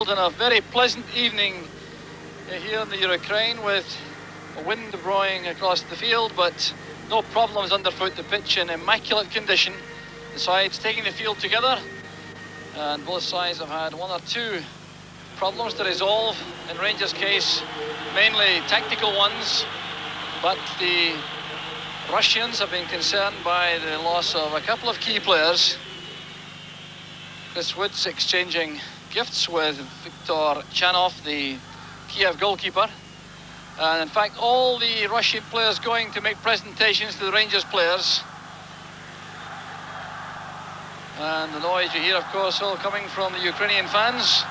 On a very pleasant evening here in the Ukraine with a wind blowing across the field, but no problems underfoot. The pitch in immaculate condition. The sides taking the field together, and both sides have had one or two problems to resolve. In Rangers' case, mainly tactical ones, but the Russians have been concerned by the loss of a couple of key players. Chris Woods exchanging gifts with Viktor Chanov, the Kiev goalkeeper, and in fact all the Russian players going to make presentations to the Rangers players. And the noise you hear, of course, all coming from the Ukrainian fans.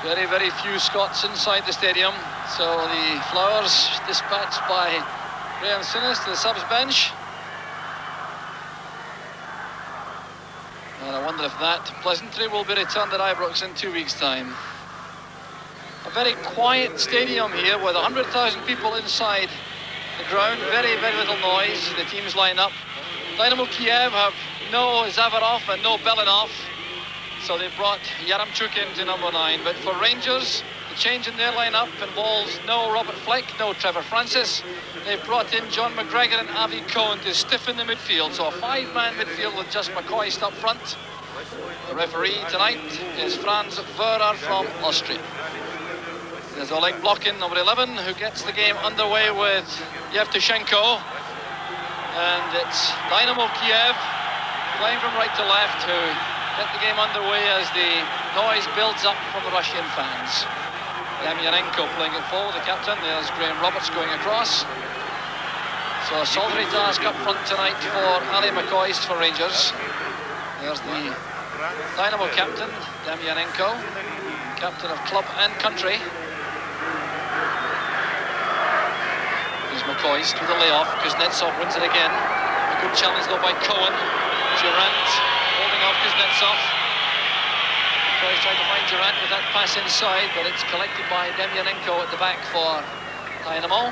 Very few Scots inside the stadium, so the flowers dispatched by Graham Souness to the subs bench. And I wonder if that pleasantry will be returned at Ibrox in 2 weeks' time. A very quiet stadium here with 100,000 people inside the ground. Very little noise. The teams line up. Dynamo Kiev have no Zavarov and no Belinov, so they brought Yaramchuk into number 9. But for Rangers, the change in their lineup involves no Robert Fleck, no Trevor Francis. They've brought in John McGregor and Avi Cohen to stiffen the midfield. So a 5-man midfield with just McCoist up front. The referee tonight is Franz Wöhrer from Austria. There's Oleg Blokhin, number 11, who gets the game underway with Yevtushenko. And it's Dynamo Kiev playing from right to left who get the game underway as the noise builds up from the Russian fans. Demyanenko playing it forward, the captain. There's Graham Roberts going across. So a solitary task up front tonight for Ali McCoist for Rangers. There's the Dynamo captain, Demyanenko, captain of club and country. There's McCoist with a layoff. Kuznetsov wins it again. A good challenge though by Cohen. Durant holding off Kuznetsov. McCoist trying to find Durant with that pass inside, but it's collected by Demyanenko at the back for Dynamo.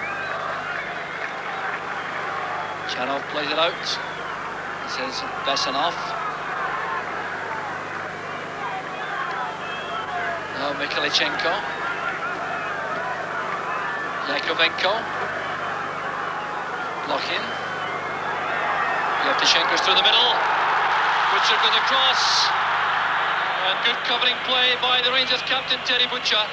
Chanov plays it out. This is Besanov. Now Mikhalichenko. Yakovenko. Blokhin. Yevtushenko's through the middle. Butcher with the cross. And good covering play by the Rangers captain Terry Butcher.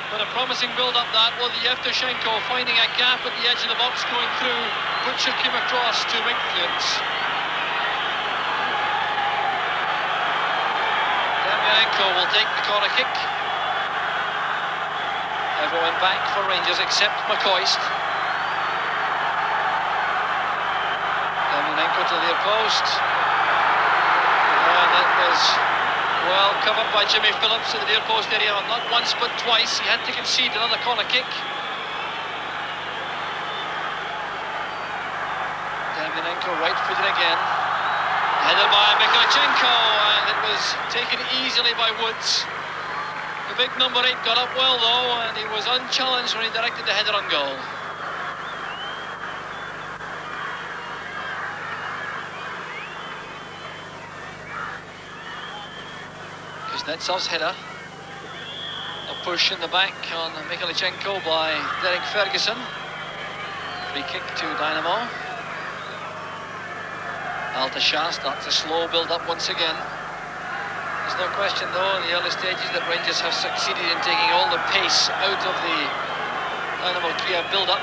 But a promising build-up that with Yevtushenko finding a gap at the edge of the box going through. Butcher came across to make clearance. Demyanenko will take the corner kick. Everyone back for Rangers except McCoist. Demyanenko to the near post. And that was well covered by Jimmy Phillips in the near post area. Not once but twice. He had to concede another corner kick. Demyanenko right-footed again. Headed by Mikhalichenko, and it was taken easily by Woods. The big number 8 got up well though, and he was unchallenged when he directed the header on goal. Kuznetsov's header. A push in the back on Mikhalichenko by Derek Ferguson. Free kick to Dynamo. Altashar starts a slow build-up once again. There's no question though in the early stages that Rangers have succeeded in taking all the pace out of the Dynamo Kiev build-up.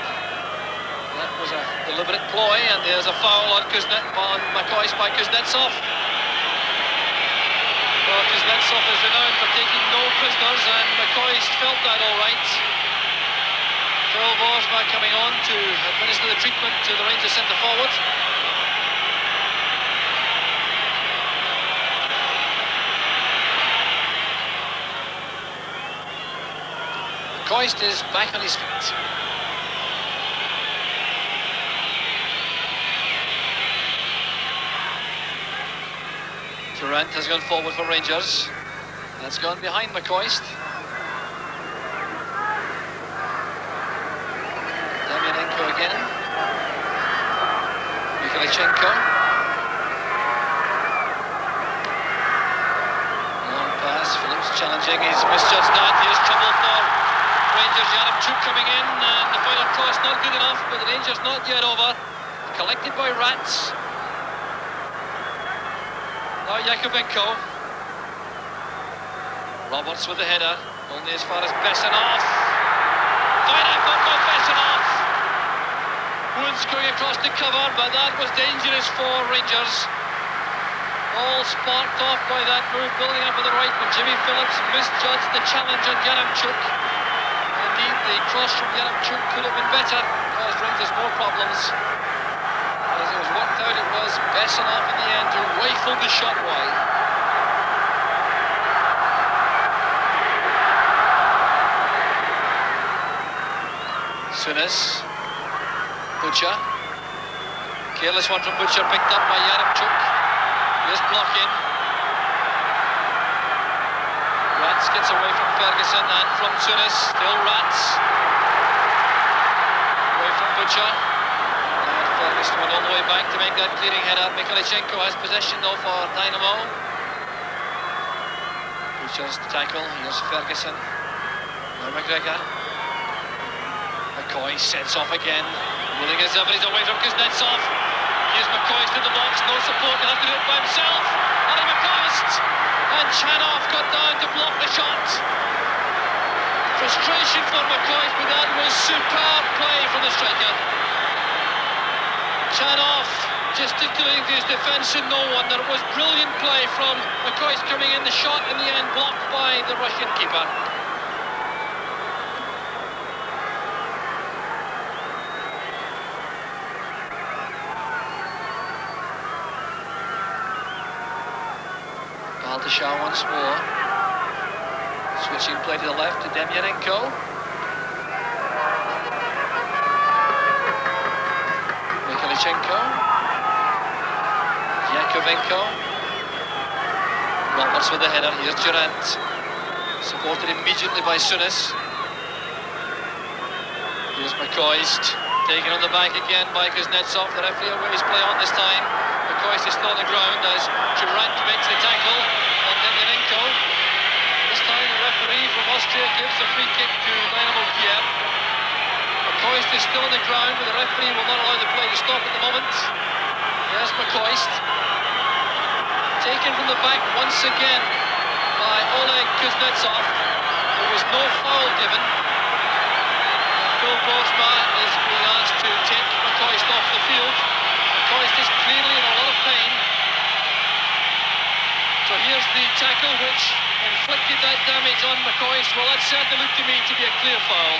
That was a deliberate ploy, and there's a foul on McCoist by Kuznetsov. Well, Kuznetsov is renowned for taking no prisoners, and McCoist felt that all right. Phil Borsma coming on to administer the treatment to the Rangers centre-forward. McCoist is back on his feet. Durant has gone forward for Rangers. That's gone behind McCoist. Demyanenko again. Mikhalichenko. Long pass. pass. Phillips challenging. He's misjudged that. Here's trouble for Rangers. Yaremchuk coming in, and the final cross not good enough, but the Rangers not yet over. Collected by Rats. Now Yakovenko. Roberts with the header. Only as far as Bessanov. Fine effort by Bessanov. Woods going across the cover, but that was dangerous for Rangers. All sparked off by that move, building up on the right, but Jimmy Phillips misjudged the challenge on Yaremchuk. Indeed, the cross from Yaremchuk could have been better, caused Rangers more problems. As it was worked out, it was Bessanov in the end who rifled the shot wide. Sunis. Butcher. Careless one from Butcher, picked up by Yaremchuk. Here's blocking. Rats gets away from Ferguson and from Sunis. Still Rats. Away from Butcher. And Ferguson went all the way back to make that clearing header. Mikhailichenko has possession though for Dynamo. Butcher's tackle. Here's Ferguson. Now McGregor. McCoy sets off again. Willing as ever, he's away from Kuznetsov. Here's McCoist in the box, no support, he'll have to do it by himself. Ali McCoist! And Chanov got down to block the shot. Frustration for McCoist, but that was superb play from the striker. Chanov gesticulating to his defence and no one. There was brilliant play from McCoist coming in, the shot in the end blocked by the Russian keeper. Baldashar once more. Switching play to the left to Demyanenko. Mikhailichenko. Yakovenko. Roberts with the header. Here's Durant. Supported immediately by Sunis. Here's McCoist. Taken on the back again by Kuznetsov. The referee aways play on this time. McCoist is still on the ground as Durant makes the tackle on Demyanenko. This time the referee from Austria gives the free kick to Dynamo Kiev. McCoist is still on the ground, but the referee will not allow the play to stop at the moment. Yes, McCoist. Taken from the back once again by Oleg Kuznetsov. There was no foul given. Phil Brosma is being asked to take McCoist off the field. McCoist is clearly in a lot of pain. So here's the tackle which inflicted that damage on McCoist. Well, that certainly looked to me to be a clear foul.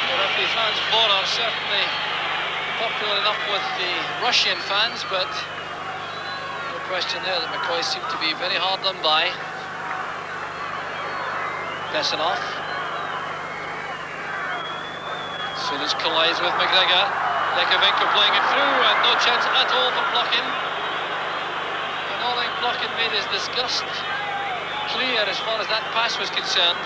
The referee's Hans Vorer certainly popular enough with the Russian fans, but no question there that McCoist seemed to be very hard done by. Bessanov. Sunis collides with McGregor. Yakovenko playing it through and no chance at all for blocking. And Oleg Blokhin made his disgust clear as far as that pass was concerned.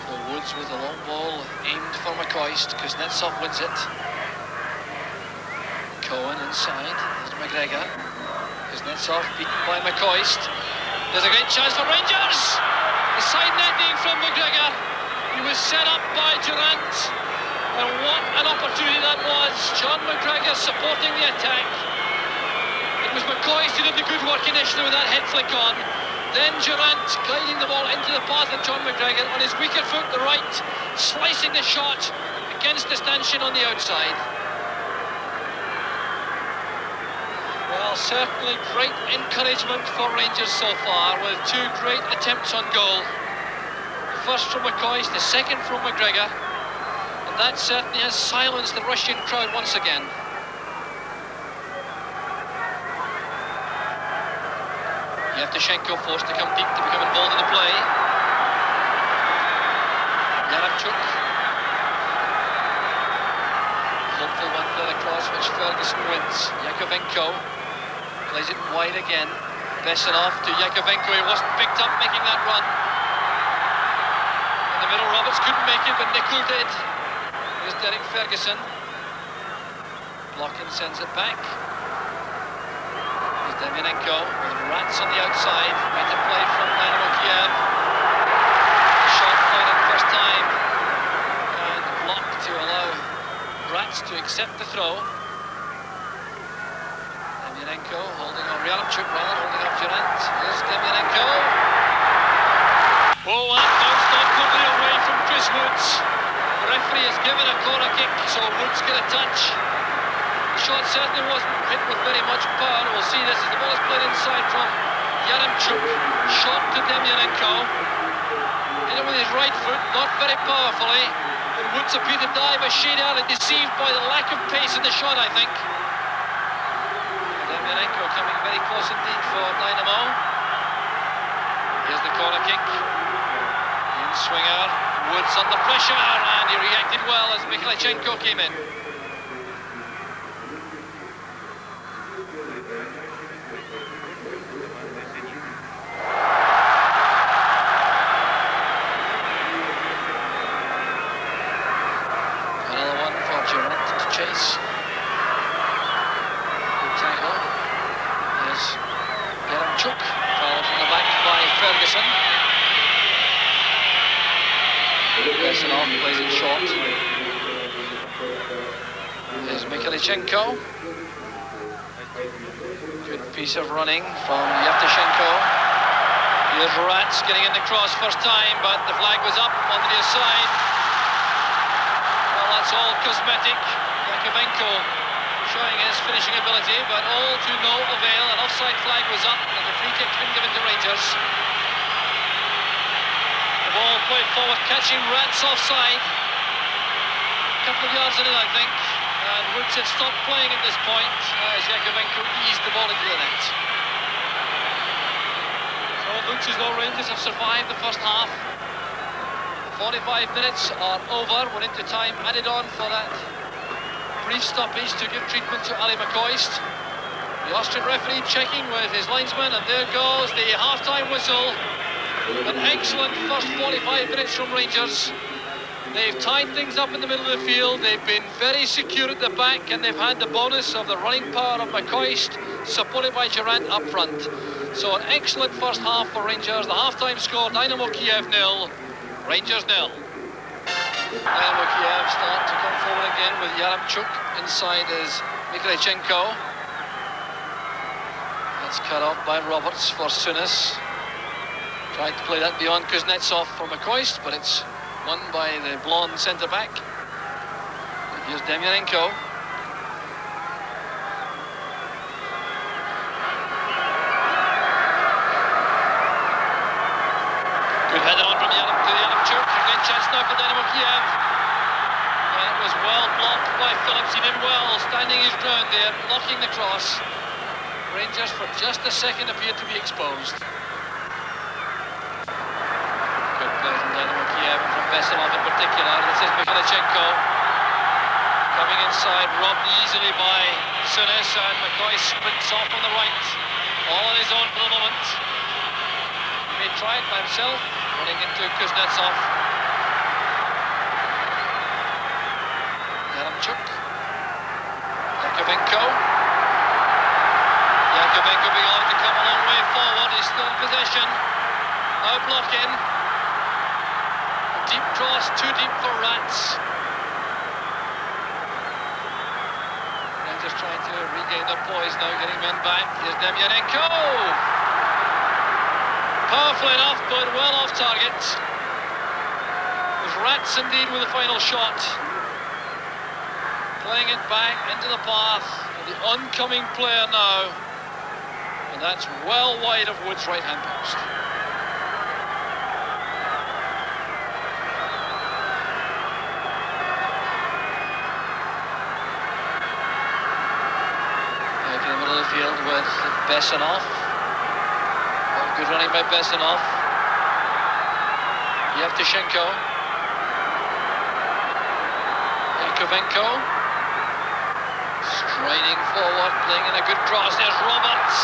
So Woods with a long ball aimed for McCoist. Kuznetsov wins it. Cohen inside. There's McGregor. Kuznetsov beaten by McCoist. There's a great chance for Rangers. The side netting from McGregor. He was set up by Durant. And what an opportunity that was. John McGregor supporting the attack. It was McCoist who did the good work initially with that head flick on. Then Durant guiding the ball into the path of John McGregor on his weaker foot, the right, slicing the shot against the stanchion on the outside. Well, certainly great encouragement for Rangers so far with two great attempts on goal. The first from McCoist, the second from McGregor. And that certainly has silenced the Russian crowd once again. Yevtushenko forced to come deep to become involved in the play. Yaremchuk. Hopeful one there across which Ferguson wins. Yakovenko plays it wide again. Besanov to Yakovenko, he wasn't picked up making that run. In the middle, Roberts couldn't make it, but Nicol did. Here's Derek Ferguson. Blocking sends it back. Here's Demianenko with Rats on the outside. Better play from Dynamo Kiev. The shot played in first time. And blocked to allow Rats to accept the throw. Demianenko holding on, Yaremchuk rather, holding up Durant. Here's Demianenko. Oh, that bounced awkwardly away from Chris Woods. The referee has given a corner kick, so Woods get a touch. The shot certainly wasn't hit with very much power. We'll see this as the ball is played inside from Yaremchuk. Shot to Demianenko. Hit it with his right foot, not very powerfully. And Woods appeared to dive a shade early, deceived by the lack of pace in the shot, I think. Demianenko coming very close indeed for Dynamo. Here's the corner kick. In-swinger. Woods under pressure, and he reacted well as Mikhailichenko came in. Another one for Durant to chase. Good tackle. There's Yaremchuk, fouled from the back by Ferguson. Besanov plays it short. There's Mikhailichenko. Good piece of running from Yevtushenko. Here's Rats getting in the cross first time, but the flag was up on the near side. Well, that's all cosmetic. Yakovenko showing his finishing ability, but all to no avail. An offside flag was up, and the free kick been given to Rangers. Ball played forward, catching Rats offside. A couple of yards in it, I think. And Woods had stopped playing at this point as Yakovenko eased the ball into the net. So it looks as though Rangers have survived the first half. 45 minutes are over. We're into time added on for that brief stoppage to give treatment to Ali McCoist. The Austrian referee checking with his linesman, and there goes the half-time whistle. An excellent first 45 minutes from Rangers. They've tied things up in the middle of the field. They've been very secure at the back, and they've had the bonus of the running power of McCoist, supported by Durant up front. So an excellent first half for Rangers. The half-time score, Dynamo Kiev 0, Rangers 0. Dynamo Kiev start to come forward again with Yaremchuk. Inside is Mikhailichenko. That's cut off by Roberts for Sunis. Tried to play that beyond Kuznetsov for McCoist, but it's won by the blonde centre-back. Here's Demianenko. Good header on from Yaremchuk. Again, chance now for Dynamo Kiev. And it was well blocked by Phillips. He did well, standing his ground there, blocking the cross. Rangers for just a second appeared to be exposed. Dynamo Kiev and from Besanov in particular. This is Mikhailichenko coming inside, robbed easily by Sunis, and McCoy sprints off on the right, all on his own for the moment. He may try it by himself, running into Kuznetsov. Yaremchuk. Yakovenko. Yakovenko being allowed to come a long way forward. He's still in possession. Now blocking. Deep cross, too deep for Rats. Rangers trying to regain their poise now, getting men back. Here's Demianenko. Powerful enough, but well off target. It was Rats indeed with the final shot. Playing it back into the path of the oncoming player now. And that's well wide of Woods' right-hand post. Field with Besanov. Well, good running by Besanov. Yevtushenko. Yakovenko. Striding forward, playing in a good cross. There's Roberts.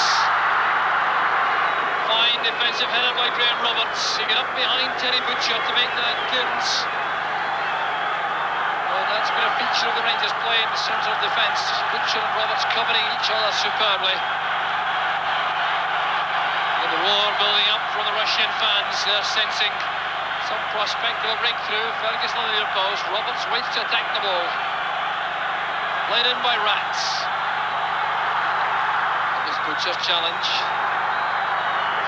fine defensive header by Graham Roberts. He got up behind Terry Butcher to make that clearance. Well, that's been a feature of the Rangers play in the centre of defence. Butcher and Roberts covering each other superbly. And the roar building up from the Russian fans. They're sensing some prospect of a breakthrough. Ferguson on the near post. Roberts waits to attack the ball. Played in by Rats. That was Butcher's challenge.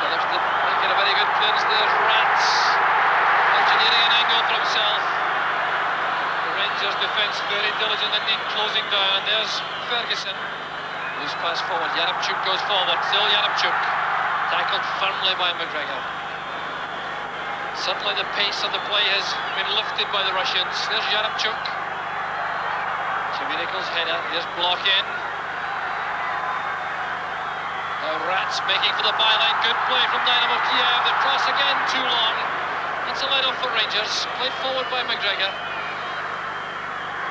Phillips making a very good clearance. There's Rats engineering an angle for himself. The Rangers defence very diligent indeed, closing down. There's Ferguson. Loose pass forward. Yaremchuk goes forward. Still Yaremchuk. Tackled firmly by McGregor. Suddenly the pace of the play has been lifted by the Russians. There's Yaremchuk. Jimmy Nichols' header. Here's block in. Now Rats making for the byline. Good play from Dynamo Kiev. The cross again too long. That's a let-off for Rangers. Played forward by McGregor.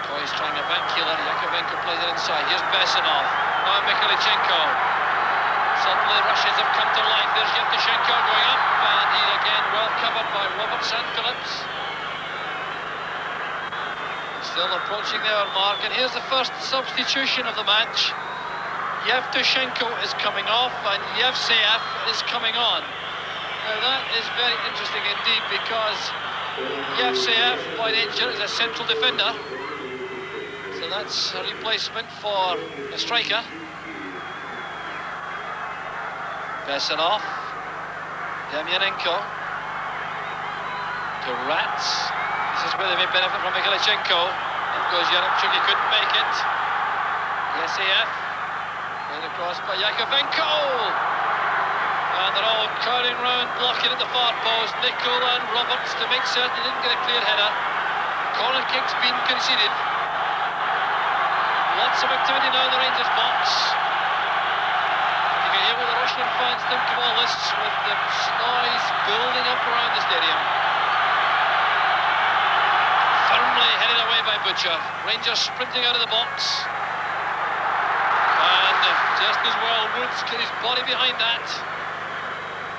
Koy's trying a back healer. Yakovenko plays it inside. Here's Besanov. Now Mikhailichenko. Suddenly the Russians have come to life. There's Yevtushenko going up. And he's again well covered by Roberts and Phillips. Still approaching the hour mark. And here's the first substitution of the match. Yevtushenko is coming off and Yevseyev is coming on. Now that is very interesting indeed, because Yevseyev by nature is a central defender. So that's a replacement for a striker. Besanov. Demyanenko. To Rats. This is where they may benefit from Mikhailichenko. In goes Yaremchuk, he couldn't make it. Yevseyev. Played across by Yakovenko. And they're all crowding round, blocking at the far post. Nicol and Roberts to make certain he didn't get a clear header. Corner kick's been conceded. Lots of activity now in the Rangers box. You can hear what the Russian fans think of all this, with the noise building up around the stadium. Firmly headed away by Butcher. Rangers sprinting out of the box. And just as well, Woods get his body behind that.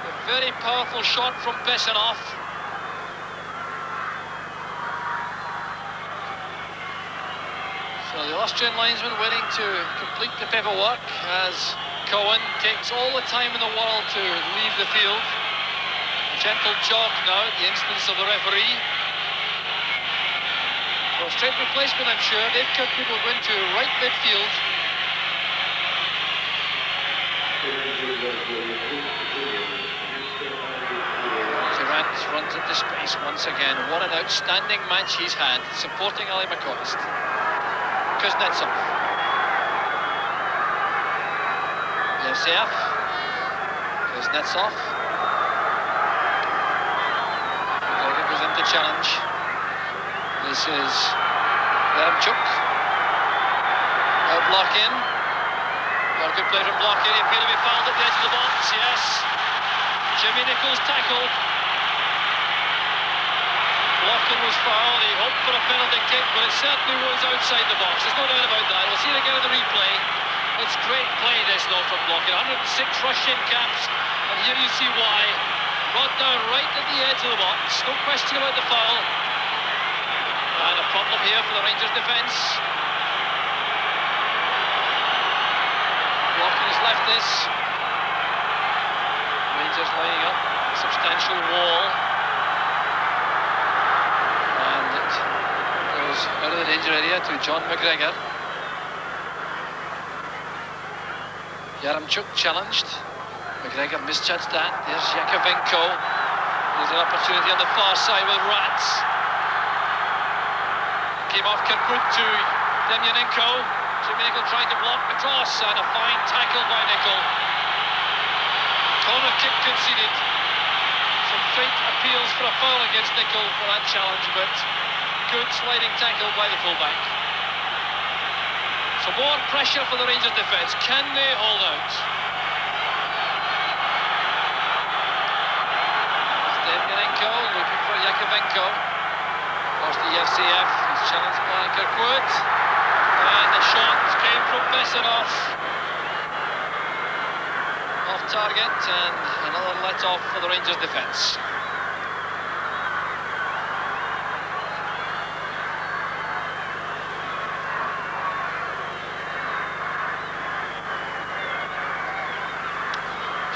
A very powerful shot from Besanov. So the Austrian linesman waiting to complete the paperwork as Cohen takes all the time in the world to leave the field. A gentle jog now at the instance of the referee. So a straight replacement, I'm sure. Dave Kirkwood will go into right midfield. Durant runs into space once again. What an outstanding match he's had, supporting Ali McCoist. Kuznetsov. Yevseyev. Kuznetsov. McGregor goes into challenge. This is Yaremchuk. No block in. Oh, good play from block in. He appeared to be fouled at the edge of the box. Yes. Jimmy Nichols tackled. Blocking was fouled. He hoped for a penalty kick, but it certainly was outside the box. There's no doubt about that. We'll see it again in the replay. It's great play, this, though, from Blocking. 106 Russian caps, and here you see why. Brought down right at the edge of the box. No question about the foul. And a problem here for the Rangers defence. Blocking has left this. Rangers lining up a substantial wall. And it goes out of the danger area to John McGregor. Yaremchuk challenged. McGregor misjudged that. There's Yakovenko. There's an opportunity on the far side with Rats. Came off Kirkwood to Demyanenko. Jimmy Nicol trying to block the cross, and a fine tackle by Nicol. Corner kick conceded. Some faint appeals for a foul against Nicol for that challenge, but good sliding tackle by the fullback. So more pressure for the Rangers defence. Can they hold out? Demyanenko looking for Yakovenko. Across the Yevseyev. He's challenged by Kirkwood. And the shot came from Besanov. Off target, and another let off for the Rangers defence.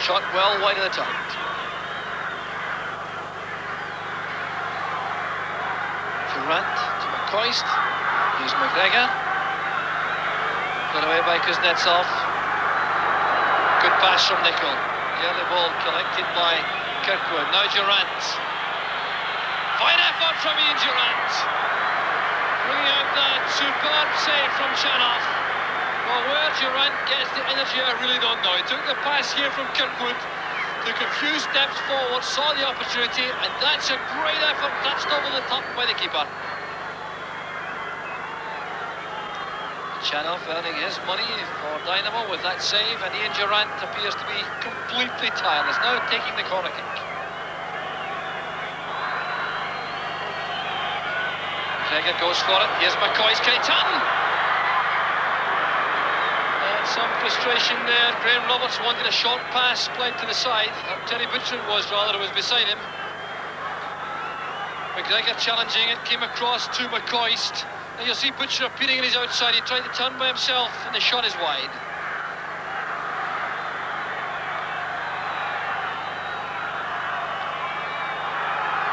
Shot well wide of the target. Durant to McCoist. Here's McGregor. Got away by Kuznetsov. Good pass from Nicol. The early ball collected by Kirkwood. Now Durant. Fine effort from Ian Durant. Bringing out that superb save from Chanov. Well, where Durant gets the energy, I really don't know. He took the pass here from Kirkwood, took a few steps forward, saw the opportunity, and that's a great effort, touched over the top by the keeper. Chanov earning his money for Dynamo with that save, and Ian Durant appears to be completely tireless, now taking the corner kick. McGregor goes for it, here's McCoy's, can he turn? And some frustration there. Graham Roberts wanted a short pass played to the side, Terry Butcher was rather, it was beside him. McGregor challenging it, came across to McCoist. And you'll see Butcher appearing in his outside. He tried to turn by himself, and the shot is wide.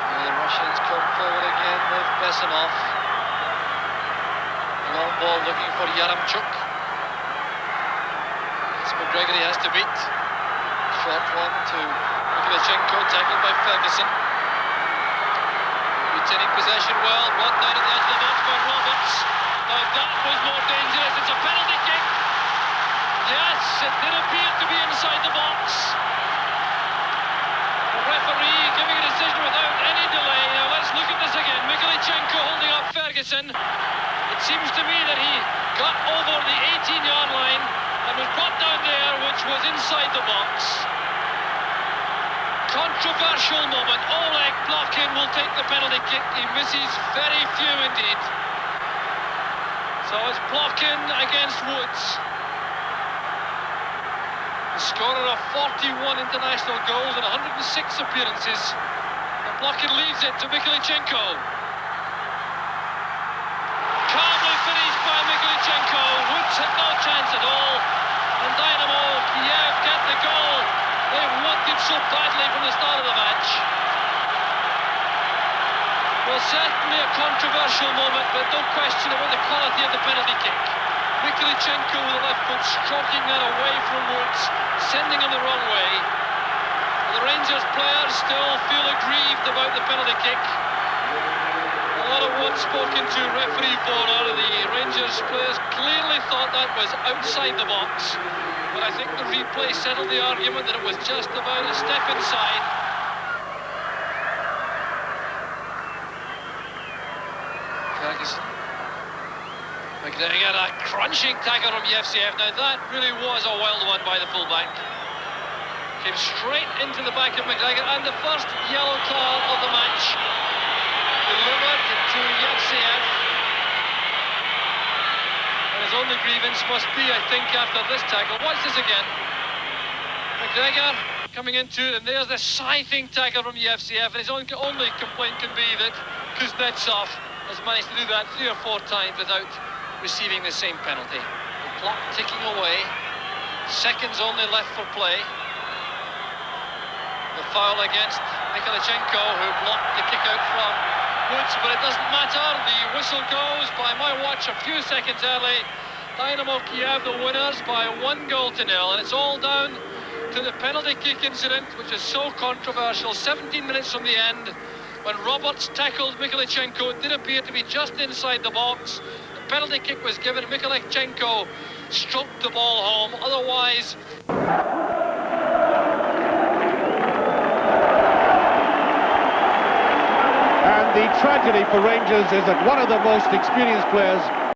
Well, the Russians come forward again with Besimov. Long ball looking for Yaramchuk. It's McGregor he has to beat. Short one to Mikhailichenko, tackled by Ferguson. Retaining possession well, brought down at the edge of the box by Roberts. Now that was more dangerous, it's a penalty kick. Yes, it did appear to be inside the box. The referee giving a decision without any delay. Now let's look at this again. Mikhailichenko holding up Ferguson. It seems to me that he got over the 18-yard line and was brought down there, which was inside the box. Controversial moment. Oleg Blokhin will take the penalty kick. He misses very few indeed. So it's Blokhin against Woods. The scorer of 41 international goals and 106 appearances. And Blokhin leaves it to Mikhailichenko. Calmly finished by Mikhailichenko. Woods had no chance at all. And Dynamo Kiev get the goal they wanted so badly from the start of the match. Well, certainly a controversial moment, but no question about the quality of the penalty kick. Mikhailichenko with the left foot stroking that away from Woods, sending him the wrong way. The Rangers players still feel aggrieved about the penalty kick. A lot of words spoken to referee Bora. The Rangers players clearly thought that was outside the box. But I think the replay settled the argument that it was just about a step inside. Ferguson. McGregor, a crunching tackle from Yevseyev. Now that really was a wild one by the fullback. Came straight into the back of McGregor, and the first yellow card of the match. Delivered to Yevseyev. His only grievance must be, I think, after this tackle. Watch this again. McGregor coming into it, and there's the scything tackle from Yevseyev, and his only complaint can be that Kuznetsov has managed to do that 3 or 4 times without receiving the same penalty. The clock ticking away. Seconds only left for play. The foul against Mikhailichenko, who blocked the kick out from Woods, but it doesn't matter. The whistle goes by my watch a few seconds early. Dynamo Kiev the winners by 1-0, and it's all down to the penalty kick incident, which is so controversial. 17 minutes from the end, when Roberts tackled Mikhailichenko, it did appear to be just inside the box. The penalty kick was given. Mikhailichenko stroked the ball home. Otherwise, the tragedy for Rangers is that one of the most experienced players